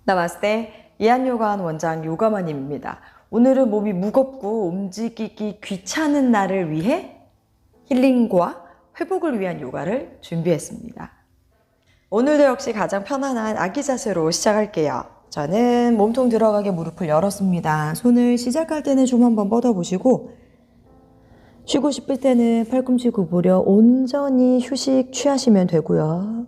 나마스테, 이한요가원 원장 요가마님입니다. 오늘은 몸이 무겁고 움직이기 귀찮은 날을 위해 힐링과 회복을 위한 요가를 준비했습니다. 오늘도 역시 가장 편안한 아기 자세로 시작할게요. 저는 몸통 들어가게 무릎을 열었습니다. 손을 시작할 때는 좀 한번 뻗어보시고, 쉬고 싶을 때는 팔꿈치 구부려 온전히 휴식 취하시면 되고요.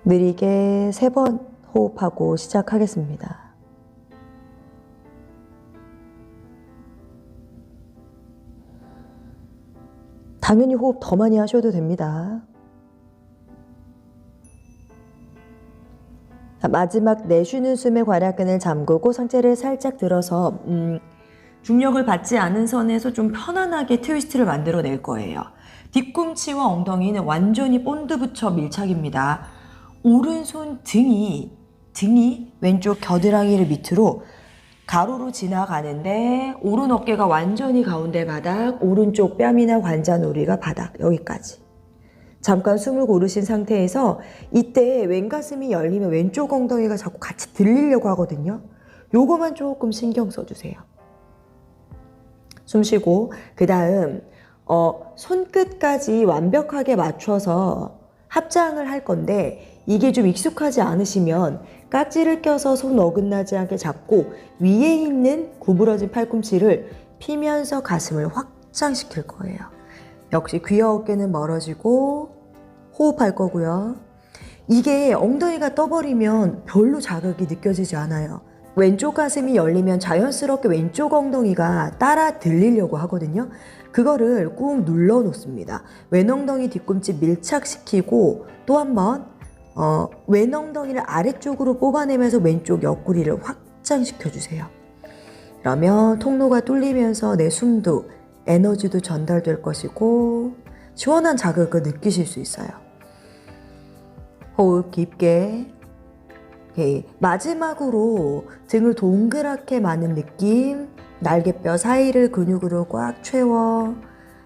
느리게 3번 호흡하고 시작하겠습니다. 당연히 호흡 더 많이 하셔도 됩니다. 마지막 내쉬는 숨에 괄약근을 잠그고 상체를 살짝 들어서 중력을 받지 않은 선에서 좀 편안하게 트위스트를 만들어낼 거예요. 뒤꿈치와 엉덩이는 완전히 본드 붙여 밀착입니다. 오른손 등이 왼쪽 겨드랑이를 밑으로 가로로 지나가는데 오른 어깨가 완전히 가운데 바닥, 오른쪽 뺨이나 관자놀이가 바닥, 여기까지. 잠깐 숨을 고르신 상태에서 이때 왼가슴이 열리면 왼쪽 엉덩이가 자꾸 같이 들리려고 하거든요. 요거만 조금 신경 써주세요. 숨 쉬고 그 다음 손끝까지 완벽하게 맞춰서 합장을 할 건데 이게 좀 익숙하지 않으시면 깍지를 껴서 손 어긋나지 않게 잡고 위에 있는 구부러진 팔꿈치를 피면서 가슴을 확장시킬 거예요. 역시 귀와 어깨는 멀어지고 호흡할 거고요. 이게 엉덩이가 떠버리면 별로 자극이 느껴지지 않아요. 왼쪽 가슴이 열리면 자연스럽게 왼쪽 엉덩이가 따라 들리려고 하거든요. 그거를 꾹 눌러 놓습니다. 왼 엉덩이 뒤꿈치 밀착시키고 또 한 번 왼 엉덩이를 아래쪽으로 뽑아내면서 왼쪽 옆구리를 확장시켜 주세요. 그러면 통로가 뚫리면서 내 숨도 에너지도 전달될 것이고 시원한 자극을 느끼실 수 있어요. 호흡 깊게. 마지막으로 등을 동그랗게 마는 느낌, 날개뼈 사이를 근육으로 꽉 채워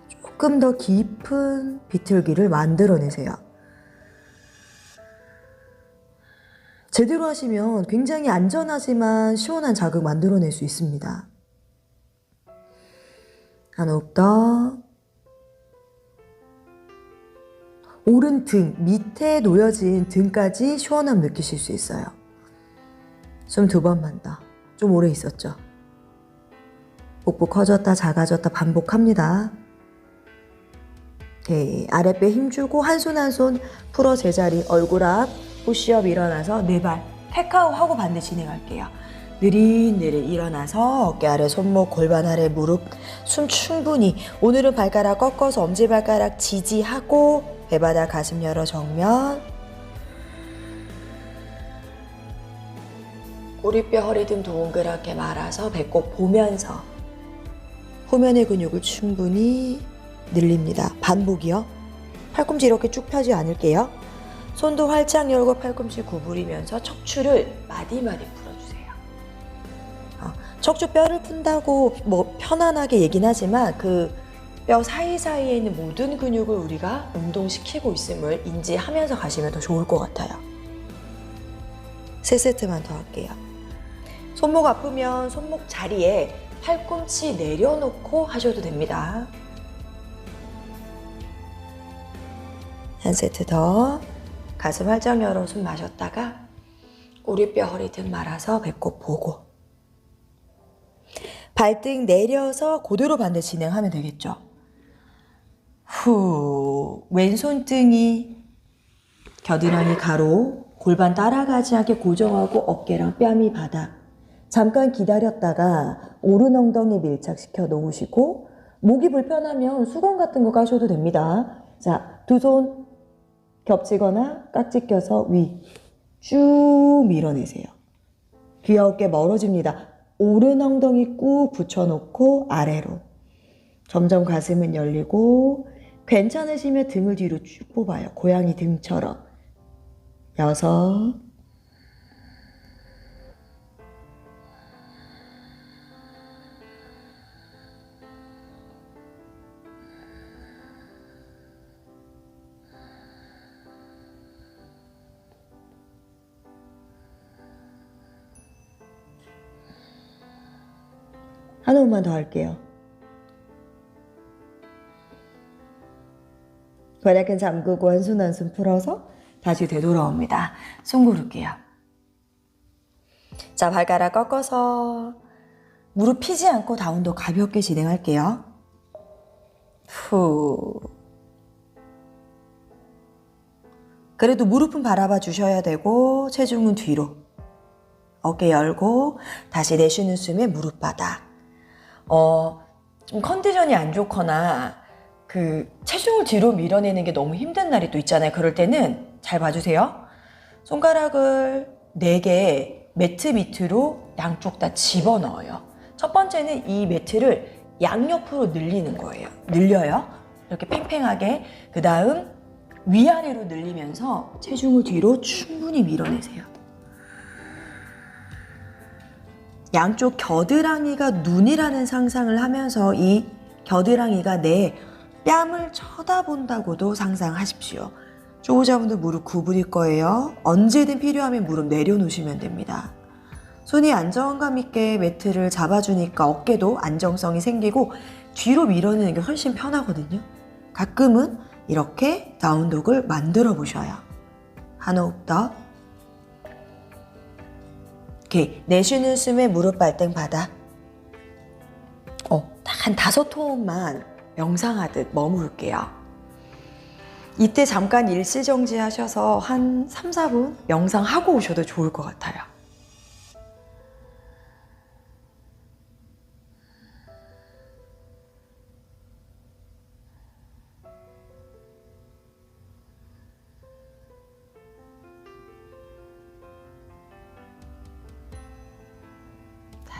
조금 더 깊은 비틀기를 만들어내세요. 제대로 하시면 굉장히 안전하지만 시원한 자극 만들어낼 수 있습니다. 한 호흡 더. 오른 등, 밑에 놓여진 등까지 시원함 느끼실 수 있어요. 숨 2번만 더. 좀 오래 있었죠? 복부 커졌다 작아졌다 반복합니다. 아랫배 힘주고 한 손 한 손 풀어 제자리, 얼굴 앞, 푸시업 일어나서 4발 테크아웃 하고 반대 진행할게요. 느릿느릿 일어나서 어깨 아래 손목, 골반 아래 무릎, 숨 충분히. 오늘은 발가락 꺾어서 엄지발가락 지지하고 배바닥 가슴 열어 정면. 꼬리뼈 허리 등 동그랗게 말아서 배꼽 보면서 후면의 근육을 충분히 늘립니다. 반복이요. 팔꿈치 이렇게 쭉 펴지 않을게요. 손도 활짝 열고 팔꿈치 구부리면서 척추를 마디마디 풀어주세요. 척추 뼈를 푼다고 편안하게 얘긴 하지만 그 뼈 사이사이에 있는 모든 근육을 우리가 운동시키고 있음을 인지하면서 가시면 더 좋을 것 같아요. 3세트만 더 할게요. 손목 아프면 손목 자리에 팔꿈치 내려놓고 하셔도 됩니다. 한 세트 더. 가슴 활짝 열어 숨 마셨다가 꼬리뼈 허리 등 말아서 배꼽 보고 발등 내려서 그대로 반대 진행하면 되겠죠. 후, 왼손등이 겨드랑이 가로, 골반 따라가지 않게 고정하고 어깨랑 뺨이 바닥. 잠깐 기다렸다가 오른 엉덩이 밀착시켜 놓으시고 목이 불편하면 수건 같은 거 까셔도 됩니다. 자, 2손 겹치거나 깍지 껴서 위 쭉 밀어내세요. 귀와 어깨 멀어집니다. 오른 엉덩이 꾹 붙여놓고 아래로. 점점 가슴은 열리고 괜찮으시면 등을 뒤로 쭉 뽑아요. 고양이 등처럼. 6. 한 호흡만 더 할게요. 괄약근 잠그고 한 손 한 손 풀어서 다시 되돌아옵니다. 숨 고를게요. 자, 발가락 꺾어서 무릎 피지 않고 다운도 가볍게 진행할게요. 후. 그래도 무릎은 바라봐 주셔야 되고 체중은 뒤로. 어깨 열고 다시 내쉬는 숨에 무릎 바닥. 좀 컨디션이 안 좋거나 체중을 뒤로 밀어내는 게 너무 힘든 날이 또 있잖아요. 그럴 때는 잘 봐주세요. 손가락을 4개 매트 밑으로 양쪽 다 집어넣어요. 첫 번째는 이 매트를 양옆으로 늘리는 거예요. 늘려요. 이렇게 팽팽하게. 그 다음 위아래로 늘리면서 체중을 뒤로 충분히 밀어내세요. 양쪽 겨드랑이가 눈이라는 상상을 하면서 이 겨드랑이가 내 뺨을 쳐다본다고도 상상하십시오. 초보자분들 무릎 구부릴 거예요. 언제든 필요하면 무릎 내려놓으시면 됩니다. 손이 안정감 있게 매트를 잡아주니까 어깨도 안정성이 생기고 뒤로 밀어내는 게 훨씬 편하거든요. 가끔은 이렇게 다운독을 만들어 보셔요. 한 호흡 더. 오케이. 내쉬는 숨에 무릎 발등 바닥. 한 5호흡만 명상하듯 머무를게요. 이때 잠깐 일시정지 하셔서 한 3, 4분 명상하고 오셔도 좋을 것 같아요.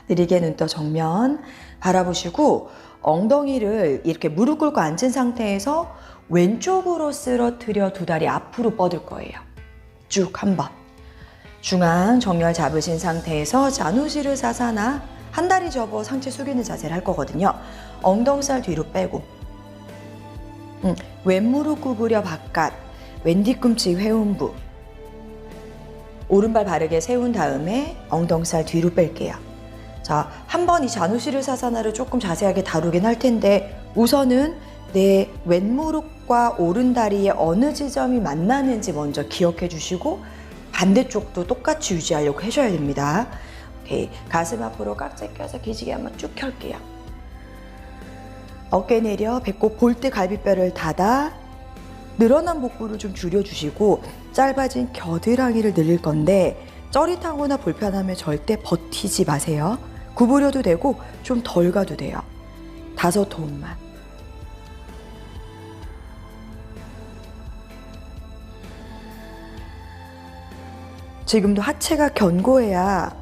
느리게 눈 떠 정면 바라보시고 엉덩이를 이렇게 무릎 꿇고 앉은 상태에서 왼쪽으로 쓰러뜨려 두 다리 앞으로 뻗을 거예요. 쭉 한번. 중앙 정렬 잡으신 상태에서 자누시르사사나 한 다리 접어 상체 숙이는 자세를 할 거거든요. 엉덩살 뒤로 빼고 왼무릎 구부려 바깥, 왼 뒤꿈치 회음부. 오른발 바르게 세운 다음에 엉덩살 뒤로 뺄게요. 자, 한번 이 자누시르사사나를 조금 자세하게 다루긴 할 텐데 우선은 내 왼무릎과 오른다리의 어느 지점이 만나는지 먼저 기억해 주시고 반대쪽도 똑같이 유지하려고 하셔야 됩니다. 오케이. 가슴 앞으로 깍지 껴서 기지개 한번 쭉 켤게요. 어깨 내려 배꼽 볼트 갈비뼈를 닫아 늘어난 복부를 좀 줄여주시고 짧아진 겨드랑이를 늘릴 건데 쩌릿하거나 불편하면 절대 버티지 마세요. 구부려도 되고 좀 덜 가도 돼요. 5호흡만. 지금도 하체가 견고해야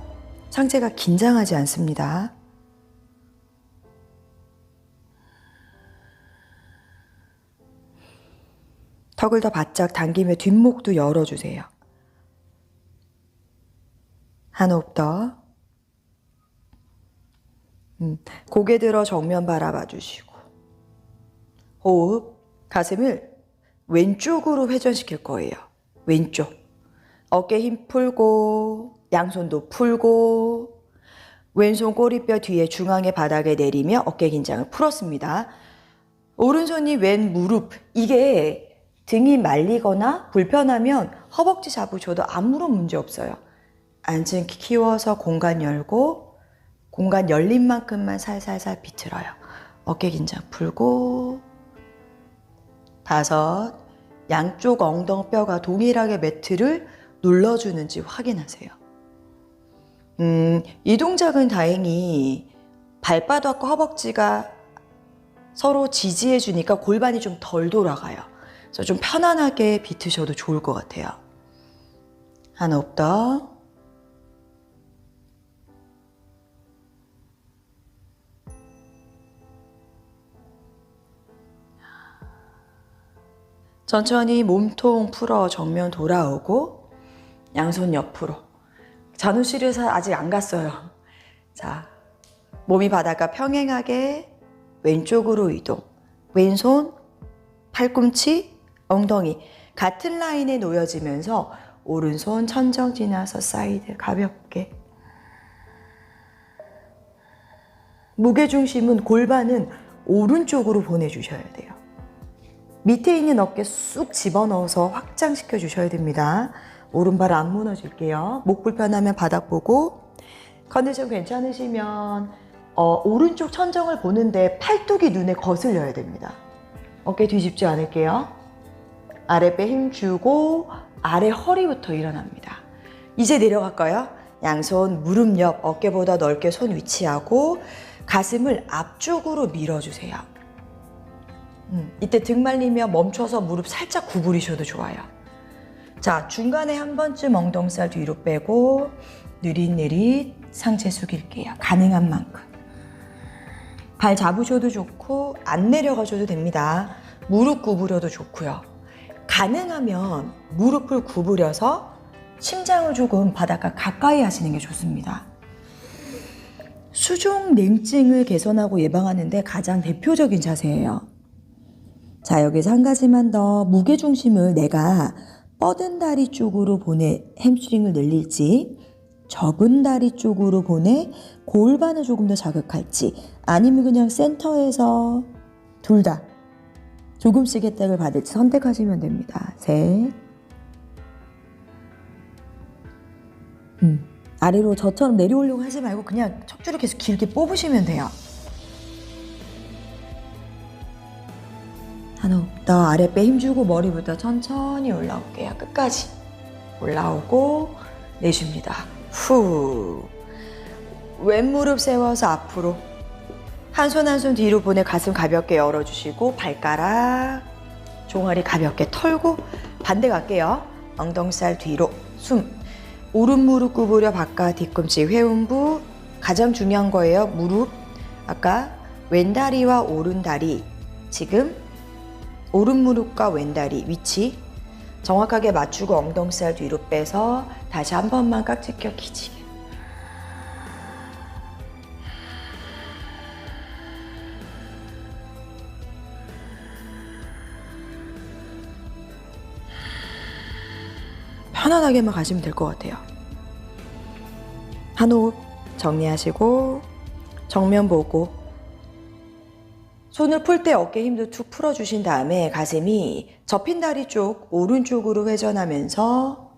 상체가 긴장하지 않습니다. 턱을 더 바짝 당기며 뒷목도 열어주세요. 한 호흡 더. 고개 들어 정면 바라봐 주시고 호흡. 가슴을 왼쪽으로 회전시킬 거예요. 왼쪽. 어깨 힘 풀고 양손도 풀고 왼손 꼬리뼈 뒤에 중앙의 바닥에 내리며 어깨 긴장을 풀었습니다. 오른손이 왼 무릎. 이게 등이 말리거나 불편하면 허벅지 잡으셔도 아무런 문제 없어요. 앉은 키워서 공간 열고 공간 열린 만큼만 살살살 비틀어요. 어깨 긴장 풀고 5. 양쪽 엉덩뼈가 동일하게 매트를 눌러주는지 확인하세요. 이 동작은 다행히 발바닥과 허벅지가 서로 지지해 주니까 골반이 좀 덜 돌아가요. 그래서 좀 편안하게 비트셔도 좋을 것 같아요. 한 호흡 더. 천천히 몸통 풀어 정면 돌아오고 양손 옆으로. 자누시르사 아직 안 갔어요. 자, 몸이 바닥과 평행하게 왼쪽으로 이동. 왼손, 팔꿈치, 엉덩이 같은 라인에 놓여지면서 오른손 천정 지나서 사이드 가볍게. 무게중심은 골반은 오른쪽으로 보내주셔야 돼요. 밑에 있는 어깨 쑥 집어넣어서 확장시켜 주셔야 됩니다. 오른발 안 무너질게요. 목 불편하면 바닥 보고, 컨디션 괜찮으시면 오른쪽 천정을 보는데 팔뚝이 눈에 거슬려야 됩니다. 어깨 뒤집지 않을게요. 아랫배 힘주고 아래 허리부터 일어납니다. 이제 내려갈까요? 양손 무릎 옆 어깨보다 넓게 손 위치하고 가슴을 앞쪽으로 밀어주세요. 이때 등 말리며 멈춰서 무릎 살짝 구부리셔도 좋아요. 자, 중간에 한 번쯤 엉덩살 뒤로 빼고 느릿느릿 상체 숙일게요. 가능한 만큼. 발 잡으셔도 좋고 안 내려가셔도 됩니다. 무릎 구부려도 좋고요. 가능하면 무릎을 구부려서 심장을 조금 바닥과 가까이 하시는 게 좋습니다. 수종 냉증을 개선하고 예방하는데 가장 대표적인 자세예요. 자, 여기서 한 가지만 더. 무게중심을 내가 뻗은 다리 쪽으로 보내 햄스트링을 늘릴지, 접은 다리 쪽으로 보내 골반을 조금 더 자극할지, 아니면 그냥 센터에서 둘 다 조금씩 혜택을 받을지 선택하시면 됩니다. 셋. 아래로 저처럼 내려오려고 하지 말고 그냥 척추를 계속 길게 뽑으시면 돼요. 하나 더. 아랫배 힘주고 머리부터 천천히 올라올게요. 끝까지 올라오고 내쉽니다. 후. 왼무릎 세워서 앞으로, 한 손 한 손 뒤로 보내 가슴 가볍게 열어주시고 발가락 종아리 가볍게 털고 반대 갈게요. 엉덩살 뒤로 숨. 오른 무릎 구부려 바깥 뒤꿈치 회음부. 가장 중요한 거예요. 무릎. 아까 왼다리와 오른다리, 지금 오른 무릎과 왼다리 위치 정확하게 맞추고 엉덩살 뒤로 빼서 다시 한 번만 깍지 껴 기지개. 편안하게만 가시면 될 것 같아요. 한 호흡 정리하시고 정면 보고 손을 풀 때 어깨 힘도 툭 풀어주신 다음에 가슴이 접힌 다리 쪽 오른쪽으로 회전하면서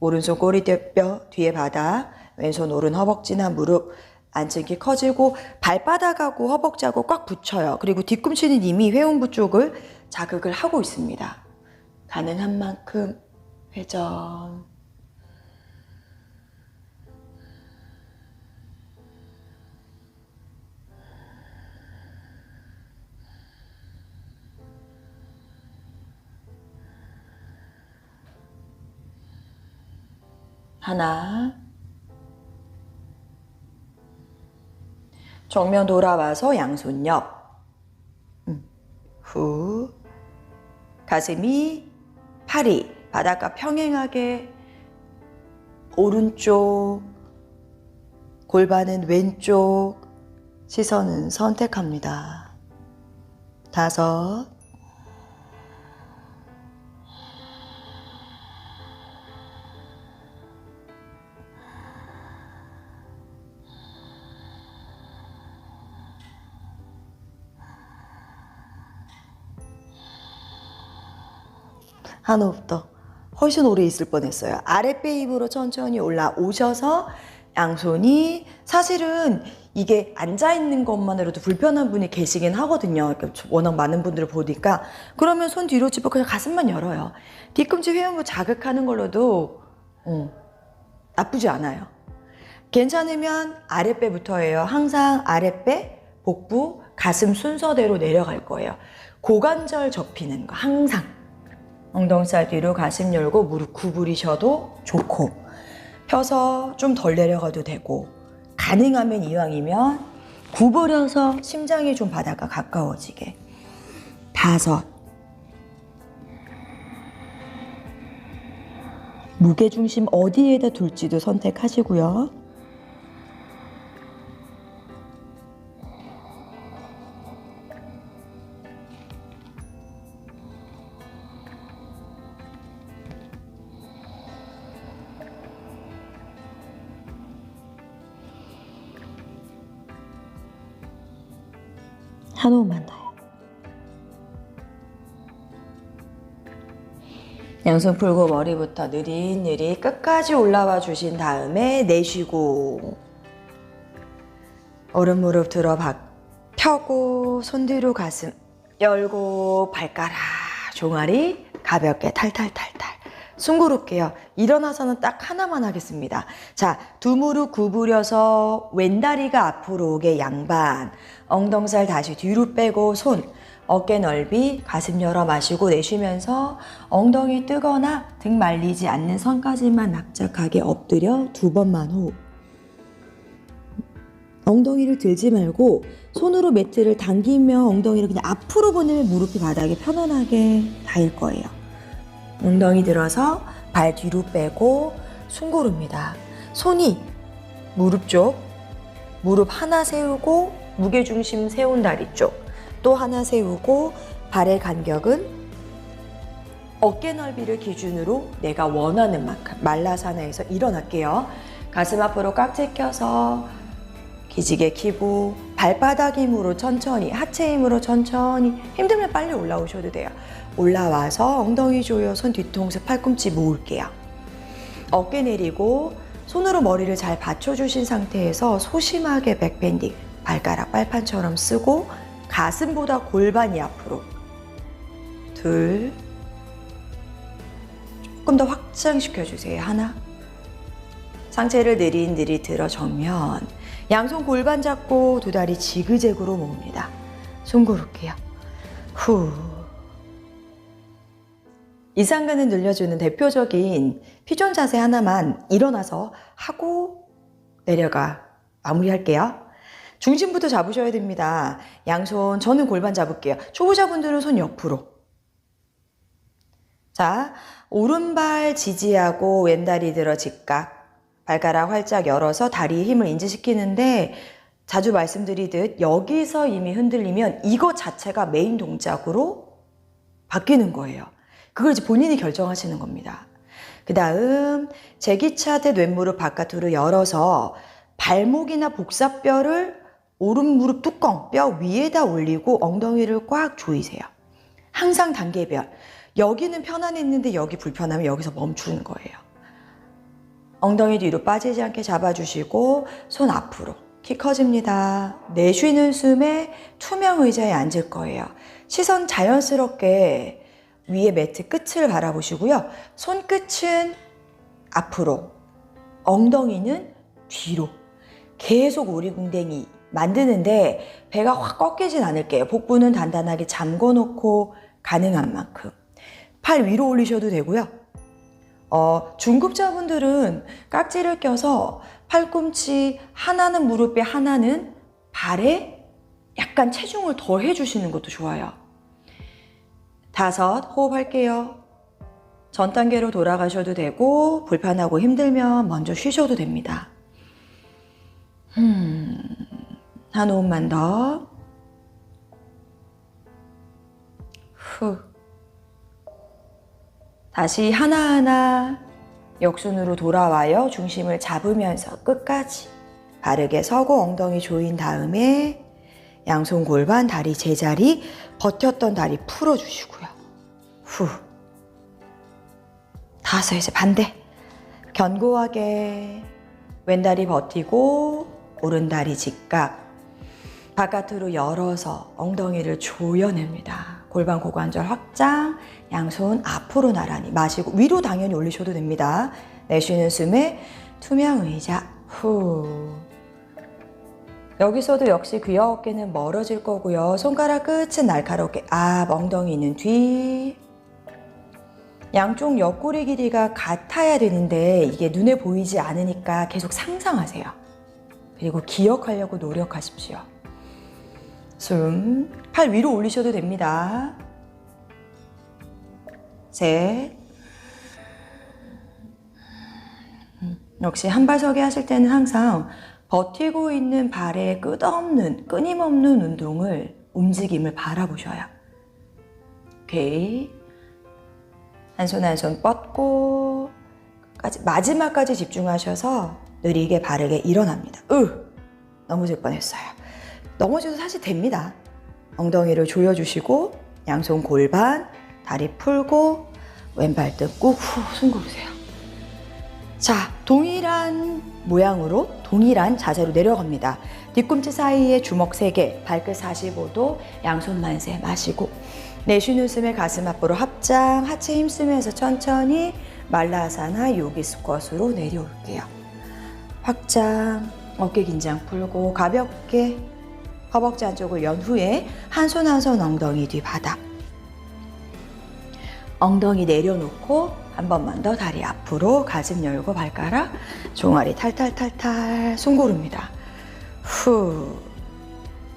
오른손 꼬리뼈 뒤에 바닥, 왼손 오른 허벅지나 무릎 안쪽이 커지고 발바닥하고 허벅지하고 꽉 붙여요. 그리고 뒤꿈치는 이미 회음부 쪽을 자극을 하고 있습니다. 가능한 만큼 회전. 하나. 정면 돌아와서 양손 옆. 후. 가슴이, 팔이 바닥과 평행하게, 오른쪽, 골반은 왼쪽, 시선은 선택합니다. 다섯. 한 호흡 더. 훨씬 오래 있을 뻔했어요. 아랫배 힘으로 천천히 올라오셔서 양손이, 사실은 이게 앉아있는 것만으로도 불편한 분이 계시긴 하거든요. 워낙 많은 분들을 보니까. 그러면 손 뒤로 짚어 그냥 가슴만 열어요. 뒤꿈치 회음부 자극하는 걸로도 나쁘지 않아요. 괜찮으면 아랫배부터예요. 항상 아랫배, 복부, 가슴 순서대로 내려갈 거예요. 고관절 접히는 거 항상. 엉덩살 뒤로 가슴 열고 무릎 구부리셔도 좋고, 펴서 좀 덜 내려가도 되고, 가능하면 이왕이면 구부려서 심장이 좀 바닥과 가까워지게. 다섯. 무게중심 어디에다 둘지도 선택하시고요. 한 호흡만 더요. 양손 풀고 머리부터 느릿느릿 끝까지 올라와 주신 다음에 내쉬고 오른 무릎 들어 펴고 손 뒤로 가슴 열고 발가락 종아리 가볍게 탈탈탈탈 숨 고를게요. 일어나서는 딱 하나만 하겠습니다. 자, 두 무릎 구부려서 왼다리가 앞으로 오게 양반 엉덩살 다시 뒤로 빼고 손 어깨 넓이 가슴 열어 마시고 내쉬면서 엉덩이 뜨거나 등 말리지 않는 선까지만 납작하게 엎드려 두 번만 호흡. 엉덩이를 들지 말고 손으로 매트를 당기며 엉덩이를 그냥 앞으로 보내면 무릎이 바닥에 편안하게 닿을 거예요. 엉덩이 들어서 발 뒤로 빼고 숨 고릅니다. 손이 무릎 쪽, 무릎 하나 세우고 무게중심 세운 다리 쪽 또 하나 세우고 발의 간격은 어깨 넓이를 기준으로 내가 원하는 만큼 말라사나에서 일어날게요. 가슴 앞으로 깍지 껴서 기지개 켜고 발바닥 힘으로 천천히 하체 힘으로 천천히 힘들면 빨리 올라오셔도 돼요. 올라와서 엉덩이 조여 손 뒤통수 팔꿈치 모을게요. 어깨 내리고 손으로 머리를 잘 받쳐주신 상태에서 소심하게 백밴딩 발가락 빨판처럼 쓰고 가슴보다 골반이 앞으로 둘 조금 더 확장시켜주세요. 하나 상체를 느릿느릿 들어 정면 양손 골반 잡고 두 다리 지그재그로 모읍니다. 숨 고를게요. 후 이상근을 늘려주는 대표적인 피존 자세 하나만 일어나서 하고 내려가 마무리할게요. 중심부터 잡으셔야 됩니다. 양손 저는 골반 잡을게요. 초보자분들은 손 옆으로. 자, 오른발 지지하고 왼다리 들어 직각. 발가락 활짝 열어서 다리에 힘을 인지시키는데 자주 말씀드리듯 여기서 이미 흔들리면 이거 자체가 메인 동작으로 바뀌는 거예요. 그걸 이제 본인이 결정하시는 겁니다. 그 다음 제기차듯 왼무릎 바깥으로 열어서 발목이나 복사뼈를 오른 무릎 뚜껑 뼈 위에다 올리고 엉덩이를 꽉 조이세요. 항상 단계별. 여기는 편안했는데 여기 불편하면 여기서 멈추는 거예요. 엉덩이 뒤로 빠지지 않게 잡아주시고 손 앞으로. 키 커집니다. 내쉬는 숨에 투명 의자에 앉을 거예요. 시선 자연스럽게 위에 매트 끝을 바라보시고요. 손끝은 앞으로, 엉덩이는 뒤로. 계속 오리궁뎅이 만드는데 배가 확 꺾이진 않을게요. 복부는 단단하게 잠궈놓고 가능한 만큼. 팔 위로 올리셔도 되고요. 중급자분들은 깍지를 껴서 팔꿈치 하나는 무릎에 하나는 발에 약간 체중을 더 해주시는 것도 좋아요. 5 호흡할게요. 전 단계로 돌아가셔도 되고 불편하고 힘들면 먼저 쉬셔도 됩니다. 한 호흡만 더. 후. 다시 하나하나 역순으로 돌아와요. 중심을 잡으면서 끝까지 바르게 서고 엉덩이 조인 다음에 양손 골반 다리 제자리 버텼던 다리 풀어주시고요. 후. 5 이제 반대. 견고하게 왼다리 버티고 오른다리 직각 바깥으로 열어서 엉덩이를 조여냅니다. 골반 고관절 확장, 양손 앞으로 나란히 마시고 위로 당연히 올리셔도 됩니다. 내쉬는 숨에 투명 의자 후. 여기서도 역시 귀와 어깨는 멀어질 거고요. 손가락 끝은 날카롭게 앞, 엉덩이는 뒤. 양쪽 옆구리 길이가 같아야 되는데 이게 눈에 보이지 않으니까 계속 상상하세요. 그리고 기억하려고 노력하십시오. 숨, 팔 위로 올리셔도 됩니다. 셋. 역시 한발서기 하실 때는 항상 버티고 있는 발의 끝없는, 끊임없는 운동을, 움직임을 바라보셔요. 오케이. 한 손 한 손 뻗고 마지막까지 집중하셔서 느리게 바르게 일어납니다. 넘어질 뻔했어요. 넘어져도 사실 됩니다. 엉덩이를 조여주시고 양손 골반, 다리 풀고 왼발등 꾹 후 숨 고르세요. 자, 동일한 모양으로 동일한 자세로 내려갑니다. 뒤꿈치 사이에 주먹 3개, 발끝 45도, 양손 만세 마시고 내쉬는 숨에 가슴 앞으로 합장, 하체 힘쓰면서 천천히 말라아사나 요기 스쿼트로 내려올게요. 확장, 어깨 긴장 풀고 가볍게 허벅지 안쪽을 연 후에 한 손 한 손 엉덩이 뒤 바닥. 엉덩이 내려놓고 한 번만 더 다리 앞으로 가슴 열고 발가락 종아리 탈탈탈탈 숨 고릅니다. 후.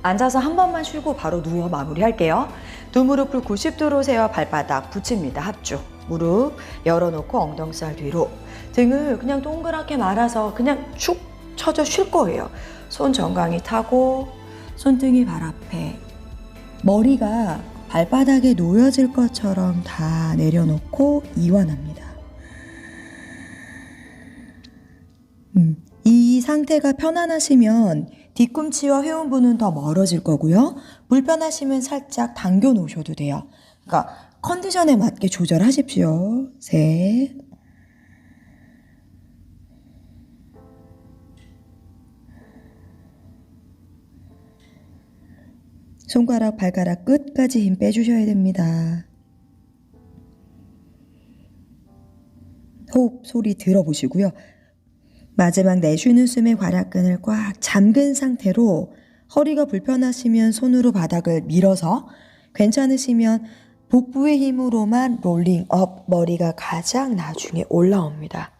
앉아서 한 번만 쉬고 바로 누워 마무리할게요. 두 무릎을 90도로 세워 발바닥 붙입니다. 합주. 무릎 열어놓고 엉덩살 뒤로. 등을 그냥 동그랗게 말아서 그냥 축 처져 쉴 거예요. 손 정강이 타고 손등이 발 앞에. 머리가 발바닥에 놓여질 것처럼 다 내려놓고 이완합니다. 이 상태가 편안하시면 뒤꿈치와 회음부는 더 멀어질 거고요. 불편하시면 살짝 당겨 놓으셔도 돼요. 그러니까 컨디션에 맞게 조절하십시오. 셋. 손가락, 발가락 끝까지 힘 빼주셔야 됩니다. 호흡 소리 들어보시고요. 마지막 내쉬는 숨에 괄약근을 꽉 잠근 상태로 허리가 불편하시면 손으로 바닥을 밀어서 괜찮으시면 복부의 힘으로만 롤링 업, 머리가 가장 나중에 올라옵니다.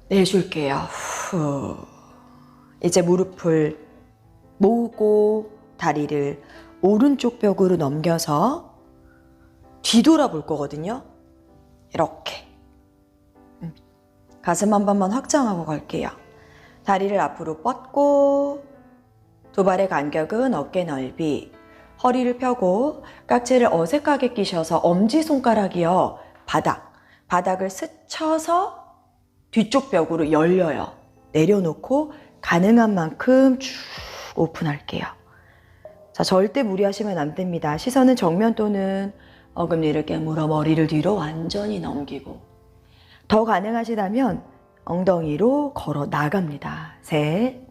내쉴게요. 후. 이제 무릎을 모으고 다리를 오른쪽 벽으로 넘겨서 뒤돌아 볼 거거든요. 이렇게. 가슴 한 번만 확장하고 갈게요. 다리를 앞으로 뻗고 두 발의 간격은 어깨 넓이. 허리를 펴고 깍지를 어색하게 끼셔서 엄지손가락이요. 바닥을 스쳐서 뒤쪽 벽으로 열려요. 내려놓고 가능한 만큼 쭉 오픈할게요. 자, 절대 무리하시면 안 됩니다. 시선은 정면 또는 어금니를 깨물어 머리를 뒤로 완전히 넘기고 더 가능하시다면 엉덩이로 걸어 나갑니다. 셋.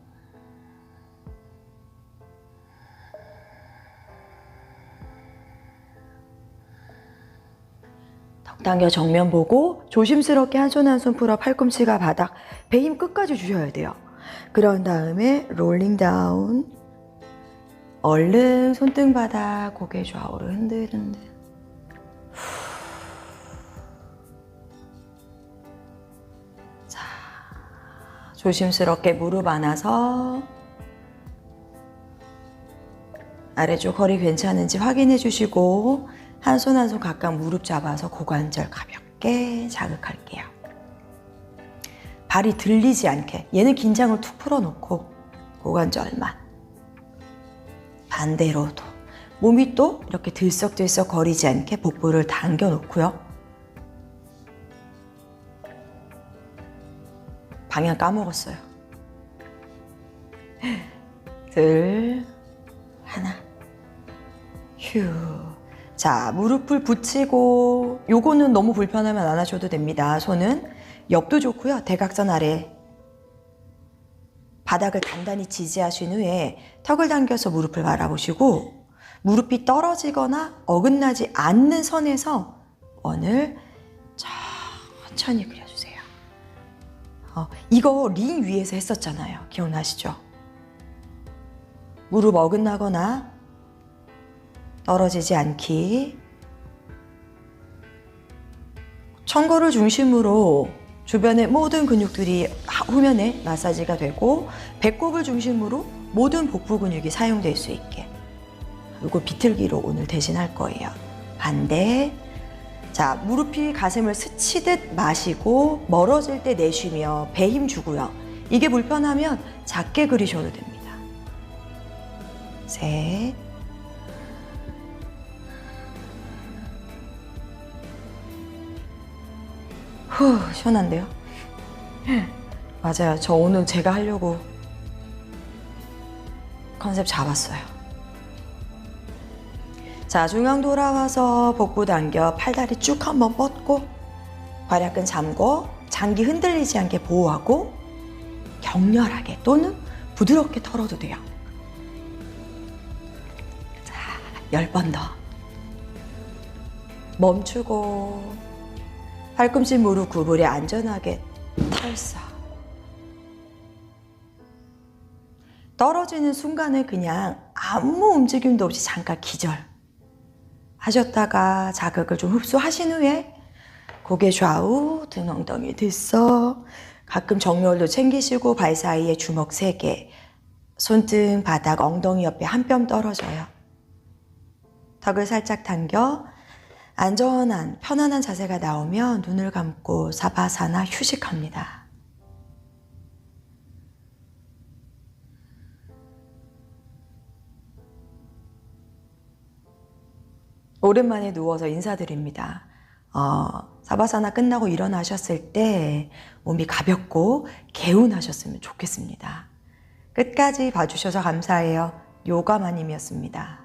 턱 당겨 정면 보고 조심스럽게 한 손 한 손 풀어 팔꿈치가 바닥, 배 힘 끝까지 주셔야 돼요. 그런 다음에 롤링 다운. 얼른 손등 바닥, 고개 좌우로 흔들흔들. 자, 조심스럽게 무릎 안아서 아래쪽 허리 괜찮은지 확인해 주시고 한 손 한 손 각각 무릎 잡아서 고관절 가볍게 자극할게요. 발이 들리지 않게 얘는 긴장을 툭 풀어놓고 고관절만. 반대로도 몸이 또 이렇게 들썩들썩 거리지 않게 복부를 당겨 놓고요. 방향 까먹었어요. 둘, 하나, 휴. 자, 무릎을 붙이고 요거는 너무 불편하면 안 하셔도 됩니다. 손은 옆도 좋고요. 대각선 아래 바닥을 단단히 지지하신 후에 턱을 당겨서 무릎을 바라보시고 무릎이 떨어지거나 어긋나지 않는 선에서 원을 천천히 그려주세요. 이거 링 위에서 했었잖아요. 기억나시죠? 무릎 어긋나거나 떨어지지 않기. 청거를 중심으로 주변의 모든 근육들이 후면에 마사지가 되고 배꼽을 중심으로 모든 복부 근육이 사용될 수 있게. 이거 비틀기로 오늘 대신할 거예요. 반대. 자, 무릎이 가슴을 스치듯 마시고 멀어질 때 내쉬며 배 힘 주고요. 이게 불편하면 작게 그리셔도 됩니다. 셋. 후, 시원한데요? 맞아요. 저 오늘 제가 하려고 컨셉 잡았어요. 자, 중앙 돌아와서 복부 당겨 팔다리 쭉 한번 뻗고 괄약근 잠궈 장기 흔들리지 않게 보호하고 격렬하게 또는 부드럽게 털어도 돼요. 자, 10번 더. 멈추고 팔꿈치 무릎 구부려 안전하게 털사. 떨어지는 순간을 그냥 아무 움직임도 없이 잠깐 기절 하셨다가 자극을 좀 흡수하신 후에 고개 좌우 등 엉덩이 들썩. 가끔 정면도 챙기시고 발 사이에 주먹 3개, 손등 바닥 엉덩이 옆에 한 뼘 떨어져요. 턱을 살짝 당겨 안전한 편안한 자세가 나오면 눈을 감고 사바사나 휴식합니다. 오랜만에 누워서 인사드립니다. 사바사나 끝나고 일어나셨을 때 몸이 가볍고 개운하셨으면 좋겠습니다. 끝까지 봐주셔서 감사해요. 요가마님이었습니다.